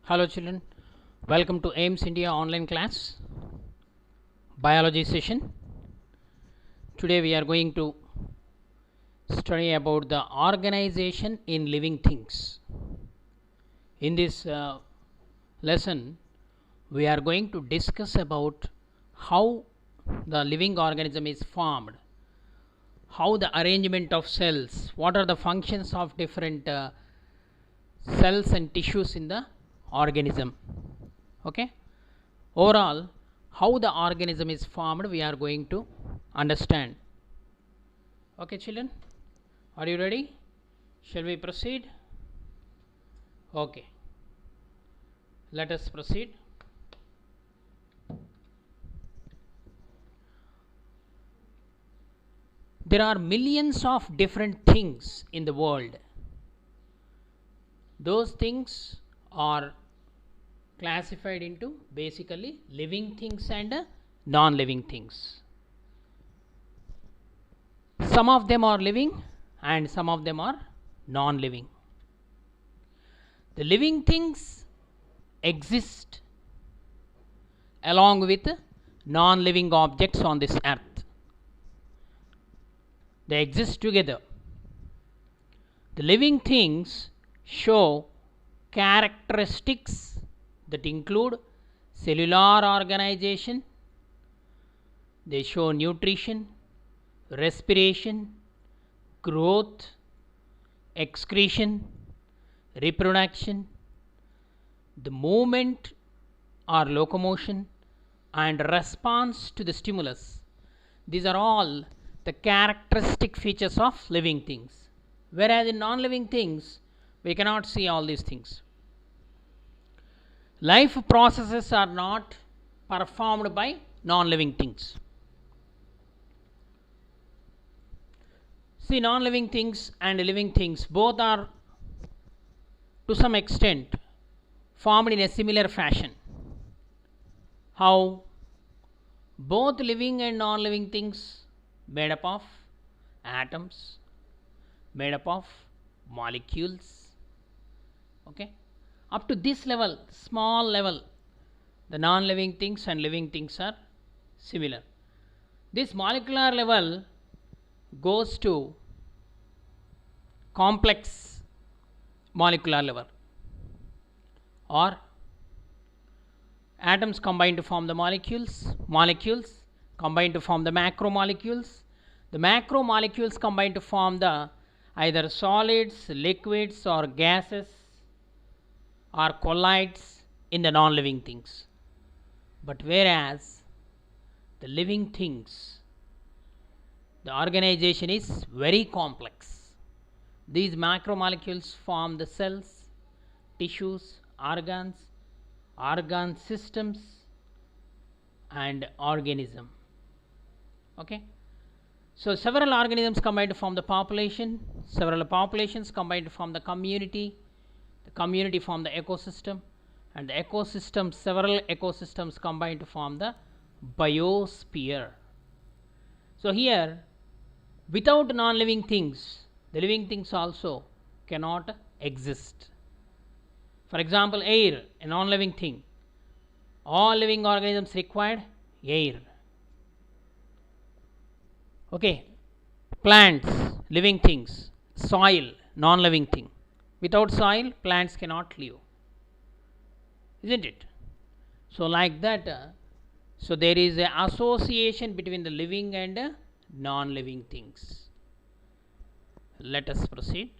Hello children, welcome to AIMS India online class biology session. Today we are going to study about the organization in living things. In this lesson we are going to discuss about how the living organism is formed, how the arrangement of cells, what are the functions of different cells and tissues in the organism. Okay, overall how the organism is formed we are going to understand. Okay children, are you ready? Shall we proceed? Okay, let us proceed. There are millions of different things in the world. Those things are classified into basically living things and non-living things. Some of them are living and some of them are non-living. The living things exist along with non-living objects on this earth. They exist together. The living things show characteristics that include cellular organization, they show nutrition, respiration, growth, excretion, reproduction, the movement or locomotion, and response to the stimulus. These are all the characteristic features of living things. Whereas in non-living things, we cannot see all these things. Life processes are not performed by non-living things. See, non-living things and living things both are to some extent formed in a similar fashion. How? Both living and non-living things made up of atoms, made up of molecules. Okay, up to this level, small level, the non-living things and living things are similar. This molecular level goes to complex molecular level, or atoms combine to form the molecules, molecules combine to form the macromolecules, the macromolecules combine to form the either solids, liquids or gases or colloids in the non-living things. But whereas the living things, the organization is very complex. These macromolecules form the cells, tissues, organs, organ systems and organism. Okay, so several organisms combine to form the population, several populations combine to form the community form the ecosystem, and the ecosystem, several ecosystems combine to form the biosphere. So here, without non-living things, the living things also cannot exist. For example, air, a non-living thing. All living organisms require air. Okay, plants, living things. Soil, non-living thing. Without soil, plants cannot live, isn't it? So like that, so there is an association between the living and non-living things. Let us proceed.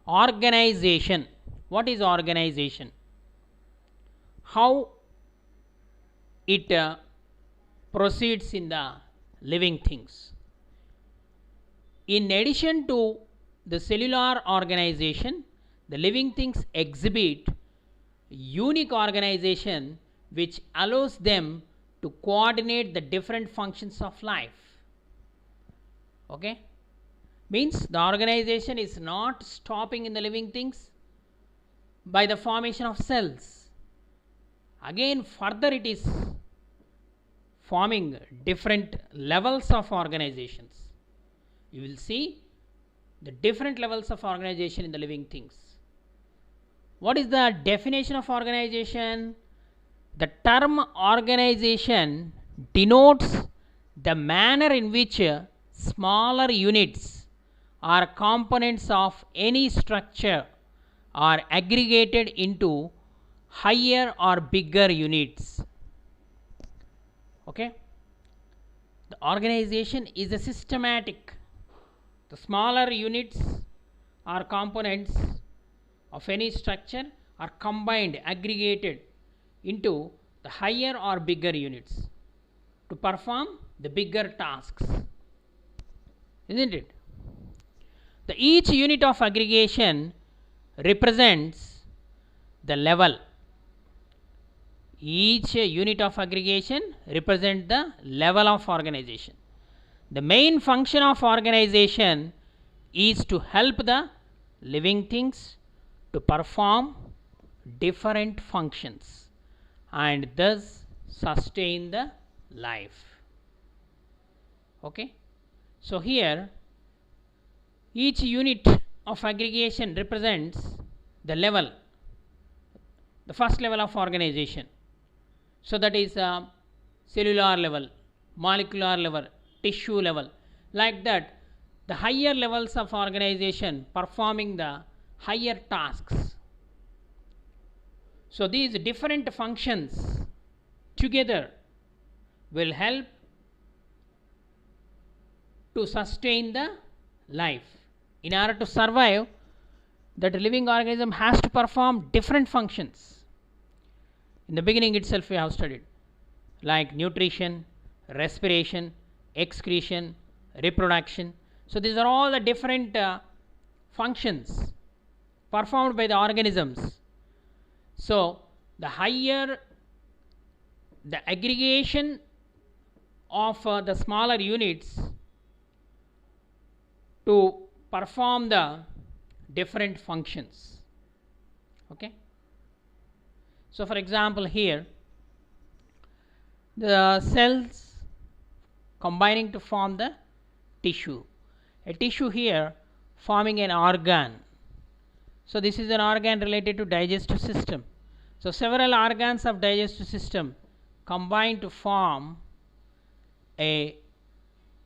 Organization. What is organization? How it proceeds in the living things. In addition to the cellular organization, the living things exhibit unique organization which allows them to coordinate the different functions of life. Okay, means the organization is not stopping in the living things by the formation of cells. Again further it is forming different levels of organizations. You will see the different levels of organization in the living things. What is the definition of organization? The term organization denotes the manner in which smaller units or components of any structure are aggregated into higher or bigger units. Okay? The organization is a systematic. The smaller units or components of any structure are combined, aggregated into the higher or bigger units to perform the bigger tasks, isn't it? Each unit of aggregation represents the level. Each unit of aggregation represents the level of organization. The main function of organization is to help the living things to perform different functions and thus sustain the life. Okay? So here each unit of aggregation represents the level, the first level of organization. So that is cellular level, molecular level, tissue level. Like that, the higher levels of organization performing the higher tasks. So these different functions together will help to sustain the life. In order to survive, that living organism has to perform different functions. In the beginning itself we have studied, like nutrition, respiration, excretion, reproduction. So these are all the different functions performed by the organisms. So the higher the aggregation of the smaller units to perform the different functions. Okay? So for example, here the cells combining to form the tissue. A tissue here forming an organ. So this is an organ related to digestive system. So several organs of digestive system combine to form a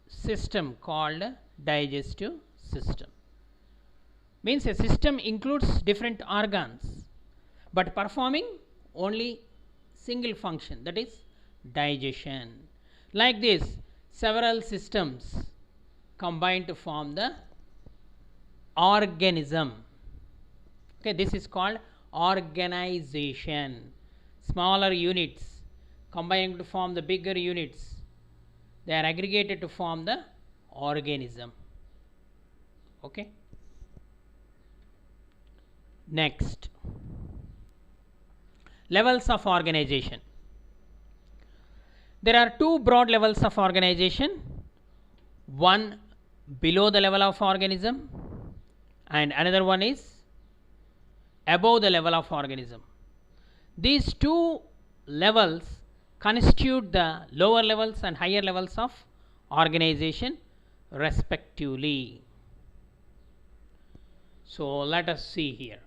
system called digestive system. Means a system includes different organs but performing only single function, that is digestion. Like this, several systems combine to form the organism. Okay, this is called organization. Smaller units combining to form the bigger units, they are aggregated to form the organism. Okay. Next, levels of organization. There are two broad levels of organization, one below the level of organism and another one is above the level of organism. These two levels constitute the lower levels and higher levels of organization respectively. So let us see here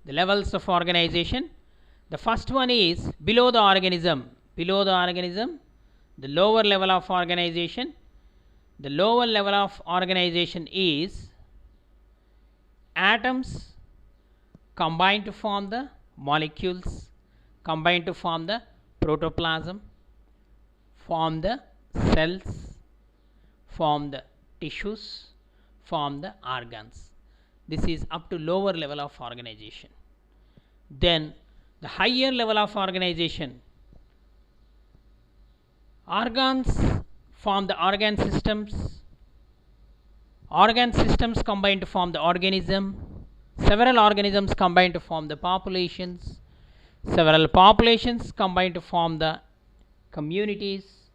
the levels of organization. The first one is below the organism. Below the organism, the lower level of organization. The lower level of organization is atoms combine to form the molecules, combine to form the protoplasm, form the cells, form the tissues, form the organs. This is up to lower level of organization. Then the higher level of organization, organs form the organ systems combine to form the organism, several organisms combine to form the populations, several populations combine to form the communities,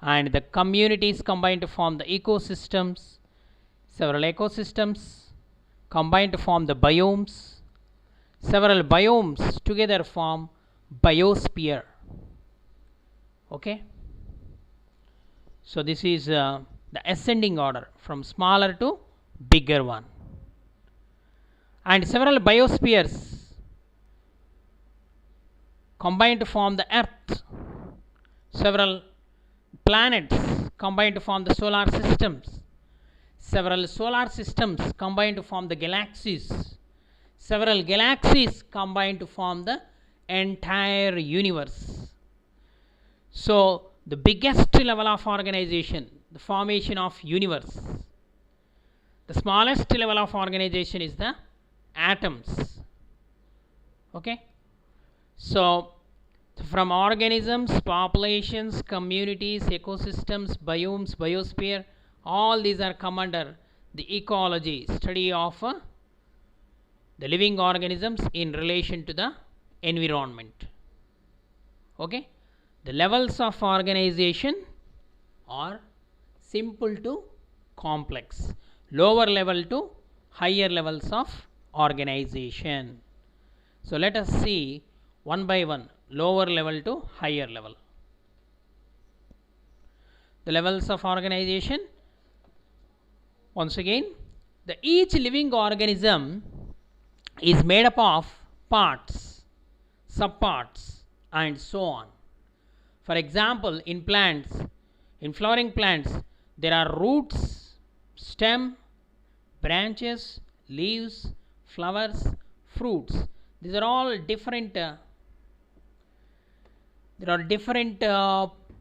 and the communities combine to form the ecosystems, several ecosystems combine to form the biomes, several biomes together form biosphere. Okay, so this is the ascending order from smaller to bigger one. and several biospheres combine to form the earth, several planets combine to form the solar systems, several solar systems combine to form the galaxies, several galaxies combine to form the entire universe. So the biggest level of organization, the formation of universe. The smallest level of organization is the atoms. Okay. So from organisms, populations, communities, ecosystems, biomes, biosphere, all these are come under the ecology, study of the living organisms in relation to the environment. Okay. The levels of organization are simple to complex, lower level to higher levels of organization. So let us see one by one, lower level to higher level. The levels of organization, once again, each living organism is made up of parts, subparts, and so on. For example, in plants, in flowering plants, there are roots, stem, branches, leaves, flowers, fruits. These are all different. There are different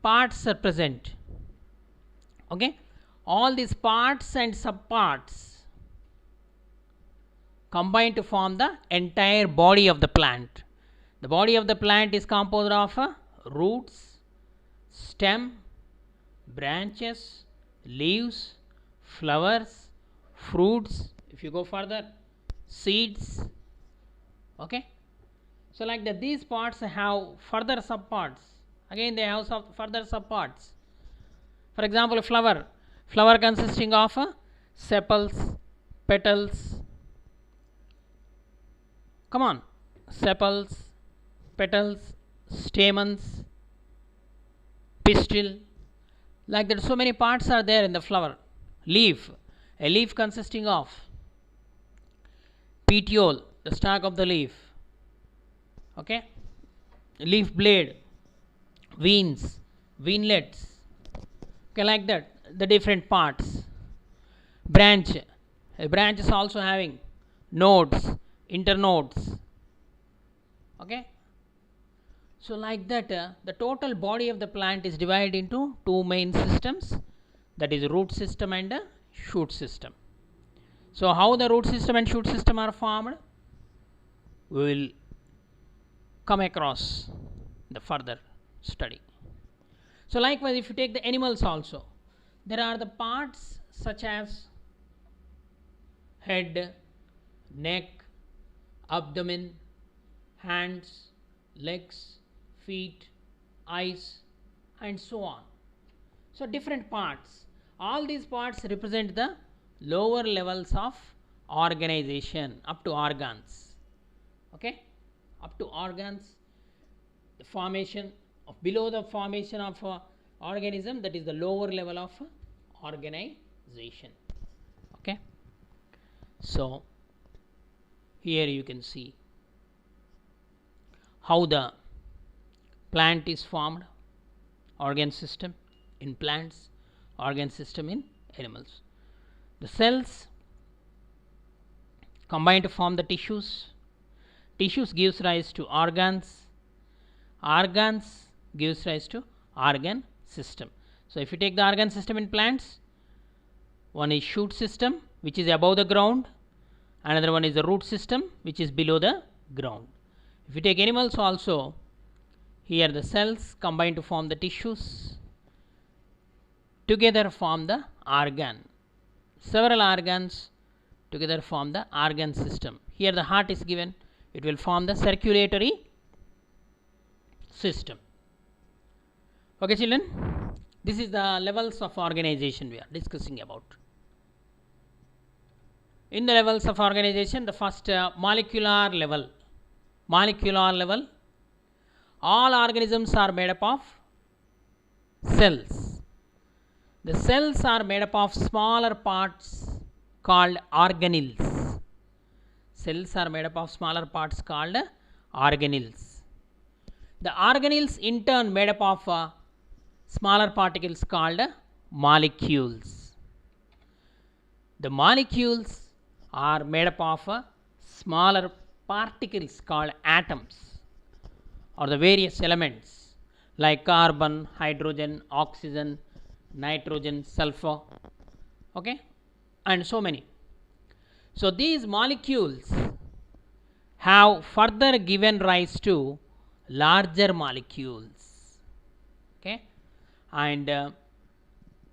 parts are present. Okay, all these parts and subparts combine to form the entire body of the plant. The body of the plant is composed of roots, stem, branches, leaves, flowers, fruits. If you go further, seeds. Okay. So like that, these parts have further subparts. Again, they have further subparts. For example, a flower consisting of sepals, petals. Come on, sepals, petals, stamens, pistil. Like that, so many parts are there in the flower. Leaf, a leaf consisting of petiole, the stalk of the leaf. Okay, leaf blade, veins, veinlets. Okay, like that, the different parts. Branch, a branch is also having nodes, internodes. Okay, so like that, the total body of the plant is divided into two main systems, that is root system and shoot system. So how the root system and shoot system are formed, we will come across the further study. So likewise, if you take the animals also, there are the parts such as head, neck, abdomen, hands, legs, feet, eyes, and so on. So different parts. All these parts represent the lower levels of organization up to organs. Okay, up to organs, the formation of below the formation of organism, that is the lower level of organization. Okay, so here you can see how the plant is formed, organ system in plants, organ system in animals. The cells combine to form the tissues. Tissues gives rise to organs. Organs gives rise to organ system. So if you take the organ system in plants, one is shoot system, which is above the ground. Another one is the root system, which is below the ground. If you take animals also, here the cells combine to form the tissues, together form the organ. Several organs together form the organ system. Here the heart is given, it will form the circulatory system. Okay children, this is the levels of organization we are discussing about. In the levels of organization, the first molecular level. Molecular level, all organisms are made up of cells. The cells are made up of smaller parts called organelles. cells are made up of smaller parts called organelles. The organelles in turn made up of smaller particles called molecules. The molecules are made up of smaller particles called atoms, or the various elements like carbon, hydrogen, oxygen, nitrogen, sulfur, okay, and so many. So these molecules have further given rise to larger molecules, okay, and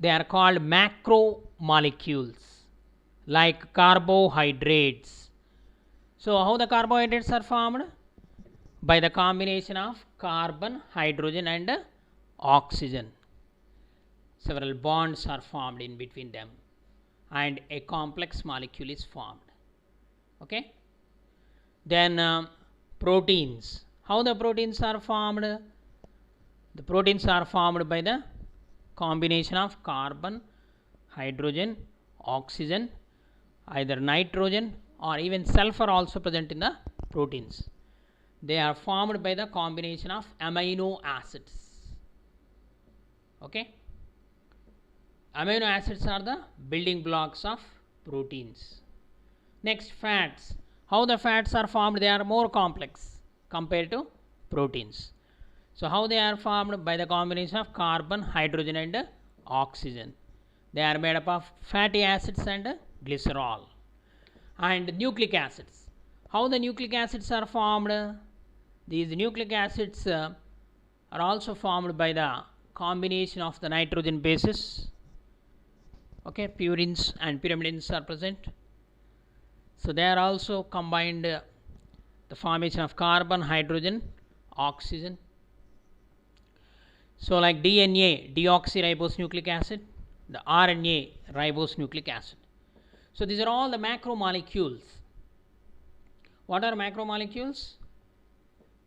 they are called macromolecules, like carbohydrates. So how the carbohydrates are formed? By the combination of carbon, hydrogen and oxygen. Several bonds are formed in between them and a complex molecule is formed, okay. Then proteins. How the proteins are formed? The proteins are formed by the combination of carbon, hydrogen, oxygen, either nitrogen or even sulfur also present in the proteins. They are formed by the combination of amino acids, okay. Amino acids are the building blocks of proteins. Next, fats. How the fats are formed? They are more complex compared to proteins. So how they are formed? By the combination of carbon, hydrogen and oxygen. They are made up of fatty acids and glycerol. And nucleic acids. How the nucleic acids are formed? These nucleic acids are also formed by the combination of the nitrogen bases, okay. Purines and pyrimidines are present. So they are also combined the formation of carbon, hydrogen, oxygen. So like DNA, deoxyribose nucleic acid, the RNA, ribose nucleic acid. So these are all the macromolecules. What are macromolecules?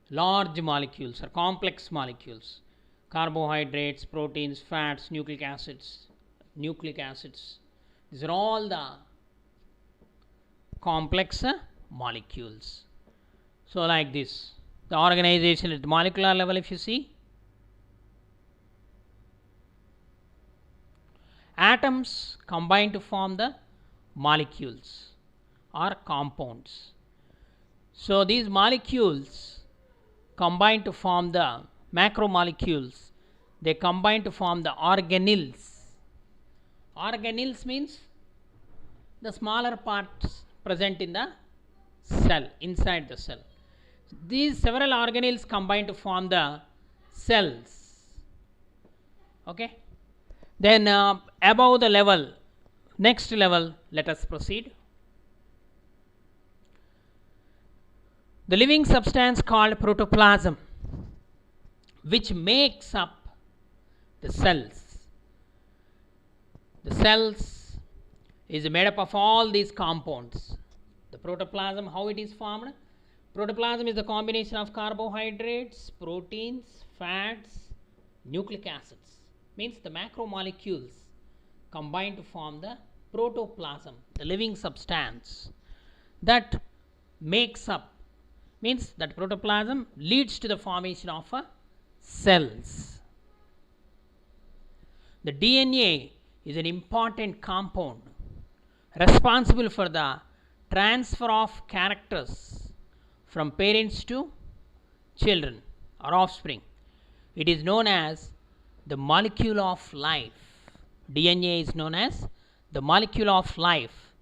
Large molecules or complex molecules. Carbohydrates, proteins, fats, nucleic acids. These are all the complex molecules. So like this, the organization at the molecular level, if you see, atoms combine to form the molecules or compounds. So these molecules combine to form the macromolecules. They combine to form the organelles. Organelles means the smaller parts present in the cell, inside the cell. These several organelles combine to form the cells, okay. Then above the level, next level, let us proceed. The living substance called protoplasm, which makes up the cells. The cells is made up of all these compounds. The protoplasm, how it is formed? Protoplasm is the combination of carbohydrates, proteins, fats, nucleic acids. Means the macromolecules combine to form the protoplasm, the living substance that makes up, means that protoplasm leads to the formation of cells. The DNA is an important compound responsible for the transfer of characters from parents to children or offspring. It is known as the molecule of life. DNA is known as the molecule of life.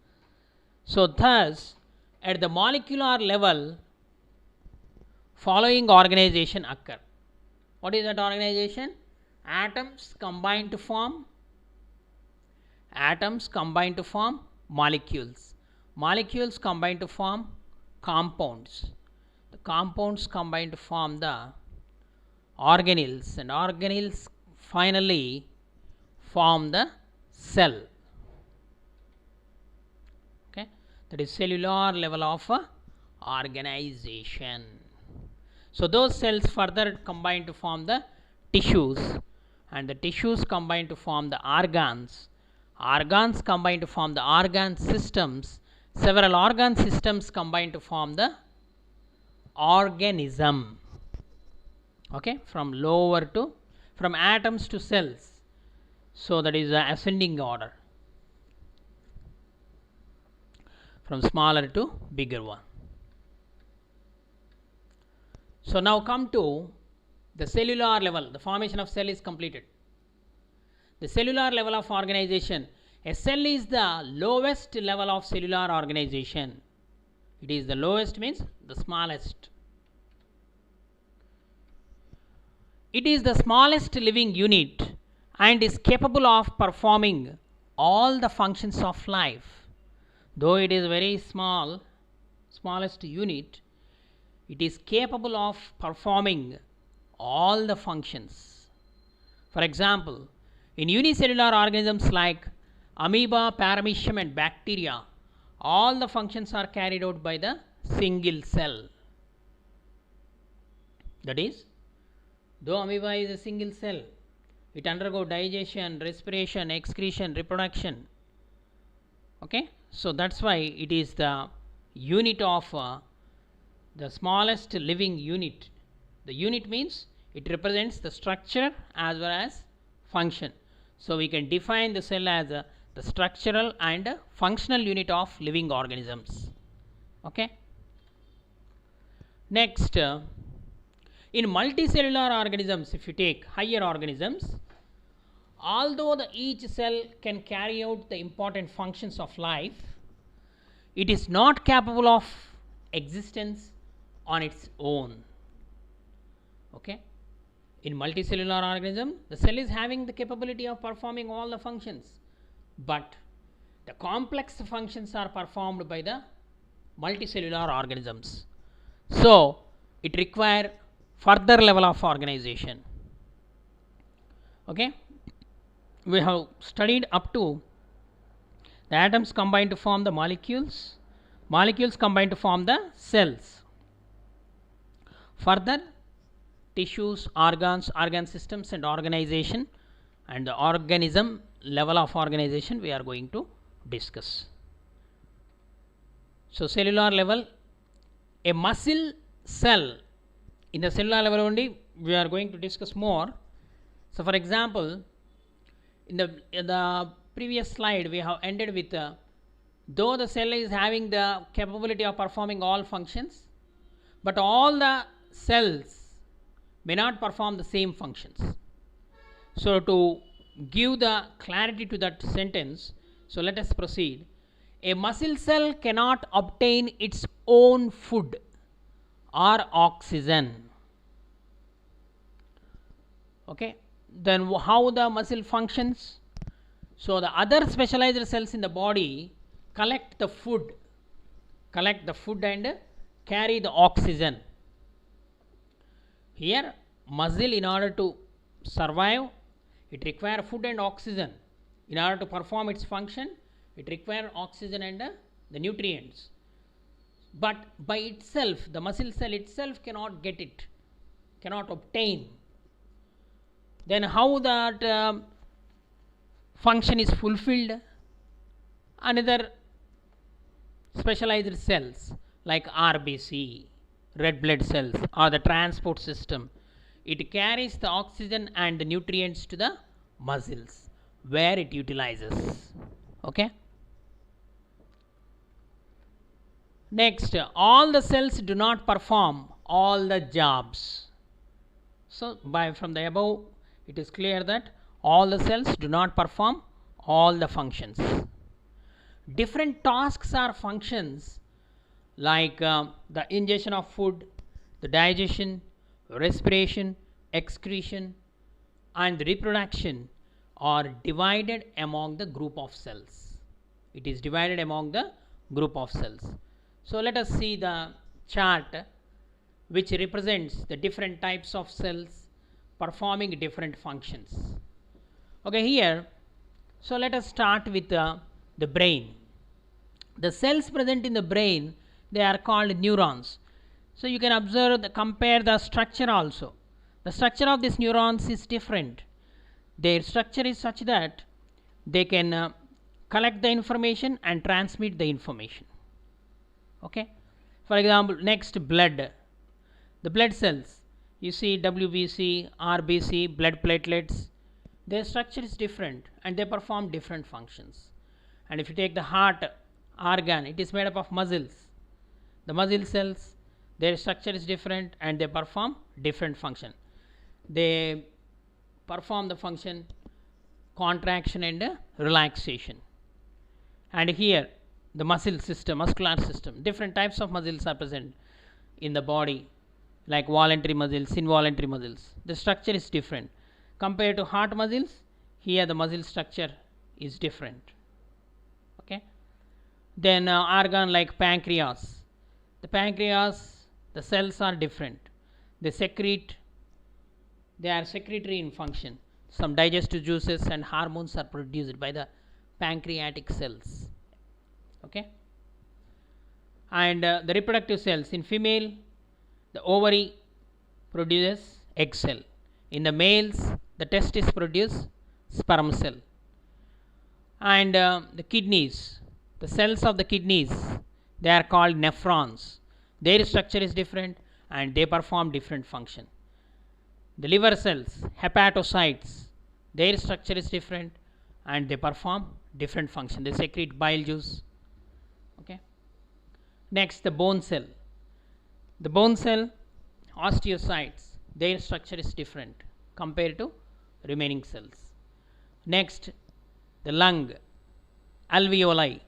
So thus, at the molecular level, following organization occur. What is that organization? Atoms combine to form molecules. Molecules combine to form compounds. The compounds combine to form the organelles, and organelles finally form the cell. Okay, that is cellular level of organization. So those cells further combine to form the tissues, and the tissues combine to form the organs. Organs combine to form the organ systems, several organ systems combine to form the organism. Okay, from atoms to cells. So that is the ascending order, from smaller to bigger one. So now come to the cellular level. The formation of cell is completed. The cellular level of organization. A cell is the lowest level of cellular organization. It is the lowest, means the smallest. It is the smallest living unit and is capable of performing all the functions of life. Though it is very smallest unit, it is capable of performing all the functions. For example, in unicellular organisms like amoeba, paramecium and bacteria, all the functions are carried out by the single cell. That is, though amoeba is a single cell, it undergoes digestion, respiration, excretion, reproduction. Okay, so that's why it is the unit of the smallest living unit. The unit means it represents the structure as well as function. So we can define the cell as the structural and functional unit of living organisms. Okay. Next, in multicellular organisms, if you take higher organisms, although each cell can carry out the important functions of life, it is not capable of existence on its own. Okay. In multicellular organism, the cell is having the capability of performing all the functions, but the complex functions are performed by the multicellular organisms. So it requires further level of organization. Okay, we have studied up to the atoms combine to form the molecules, molecules combine to form the cells. Further, tissues, organs, organ systems and organization, and the organism level of organization we are going to discuss. So cellular level, a muscle cell, in the cellular level only we are going to discuss more. So for example, in the previous slide we have ended with though the cell is having the capability of performing all functions, but all the cells may not perform the same functions. So to give the clarity to that sentence, so let us proceed. A muscle cell cannot obtain its own food or oxygen. Okay, then how the muscle functions? So the other specialized cells in the body collect the food and carry the oxygen. Here muscle, in order to survive, it requires food and oxygen. In order to perform its function, it requires oxygen and the nutrients. But by itself, the muscle cell itself cannot get it, cannot obtain. Then how that function is fulfilled? Another specialized cells like RBC, red blood cells, or the transport system, it carries the oxygen and the nutrients to the muscles where it utilizes. Okay. Next, all the cells do not perform all the jobs. So from the above it is clear that all the cells do not perform all the functions. Different tasks or functions like the ingestion of food, the digestion, respiration, excretion and reproduction are divided among the group of cells. It is divided among the group of cells. So let us see the chart which represents the different types of cells performing different functions. Okay, here, so let us start with the brain. The cells present in the brain, they are called neurons. So you can observe, compare the structure also. The structure of these neurons is different. Their structure is such that they can collect the information and transmit the information. Okay. For example, next, blood. The blood cells, you see WBC, RBC, blood platelets, their structure is different and they perform different functions. And if you take the heart organ, it is made up of muscles. The muscle cells, their structure is different and they perform different function. They perform the function contraction and relaxation. And here the muscle system, muscular system, different types of muscles are present in the body, like voluntary muscles, involuntary muscles. The structure is different compared to heart muscles. Here the muscle structure is different. Okay. Then organ like pancreas. The pancreas, the cells are different. They are secretory in function. Some digestive juices and hormones are produced by the pancreatic cells. Okay. And the reproductive cells, in female, the ovary produces egg cell. In the males, the testis produce sperm cell. And the kidneys, the cells of the kidneys, they are called nephrons. Their structure is different and they perform different function. The liver cells, hepatocytes, their structure is different and they perform different function. They secrete bile juice. Okay. Next, the bone cell. The bone cell, osteocytes, their structure is different compared to remaining cells. Next, the lung, alveoli,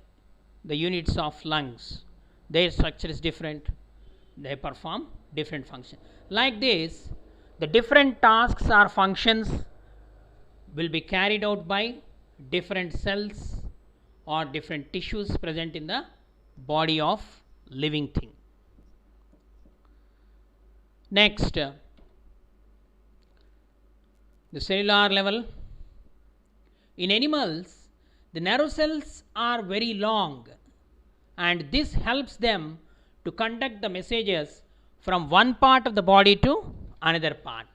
the units of lungs, their structure is different. They perform different function. Like this, the different tasks or functions will be carried out by different cells or different tissues present in the body of living thing. Next, the cellular level. In animals, the nerve cells are very long and this helps them to conduct the messages from one part of the body to another part.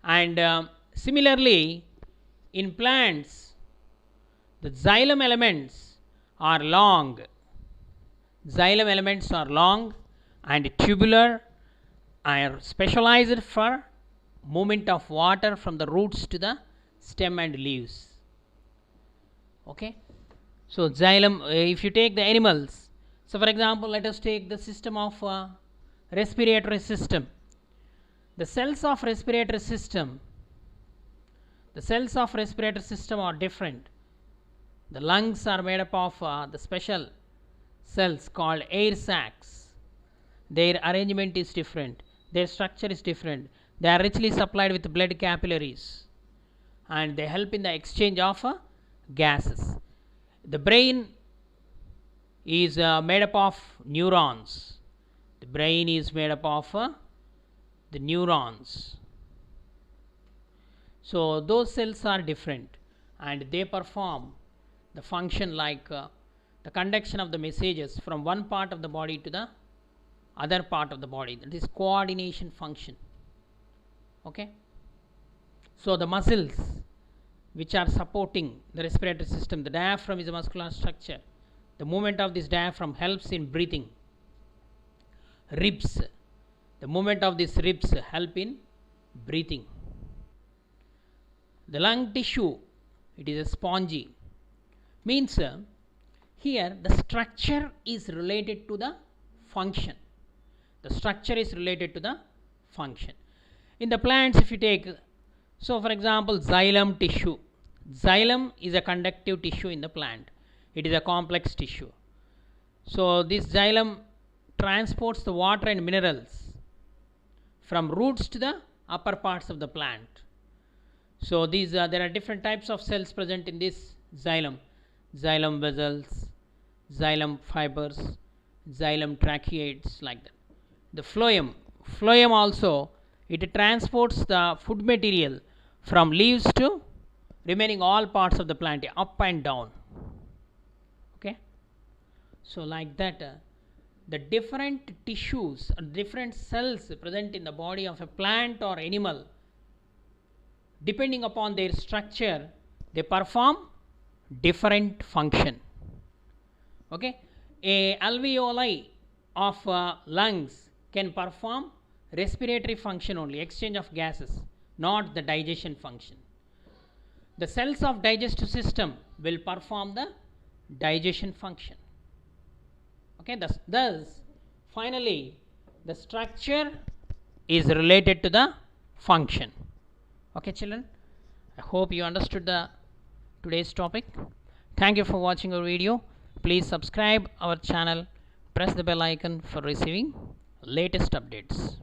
And similarly, in plants, the xylem elements are long. Xylem elements are long and tubular, are specialized for movement of water from the roots to the stem and leaves. Okay. So xylem, if you take the animals, so for example, let us take the system of respiratory system. The cells of respiratory system are different. The lungs are made up of the special cells called air sacs. Their arrangement is different. Their structure is different. They are richly supplied with blood capillaries and they help in the exchange of gases. The brain is made up of neurons. The brain is made up of the neurons. So those cells are different and they perform the function like the conduction of the messages from one part of the body to the other part of the body. That is coordination function. Okay. So the muscles which are supporting the respiratory system, the diaphragm is a muscular structure. The movement of this diaphragm helps in breathing. Ribs, the movement of these ribs help in breathing. The lung tissue, it is a spongy, means here the structure is related to the function. The structure is related to the function. In the plants, if you take, so for example, xylem tissue. Xylem is a conductive tissue in the plant. It is a complex tissue. So this xylem transports the water and minerals from roots to the upper parts of the plant. So these there are different types of cells present in this xylem. Xylem vessels, xylem fibers, xylem tracheids, like that. The phloem also, it transports the food material from leaves to remaining all parts of the plant, up and down. Okay. So like that, the different tissues or different cells present in the body of a plant or animal, depending upon their structure, they perform different function. Okay. A alveoli of lungs can perform respiratory function only, exchange of gases, not the digestion function. The cells of digestive system will perform the digestion function. Okay, thus finally the structure is related to the function. Okay children, I hope you understood the today's topic. Thank you for watching our video. Please subscribe our channel, press the bell icon for receiving latest updates.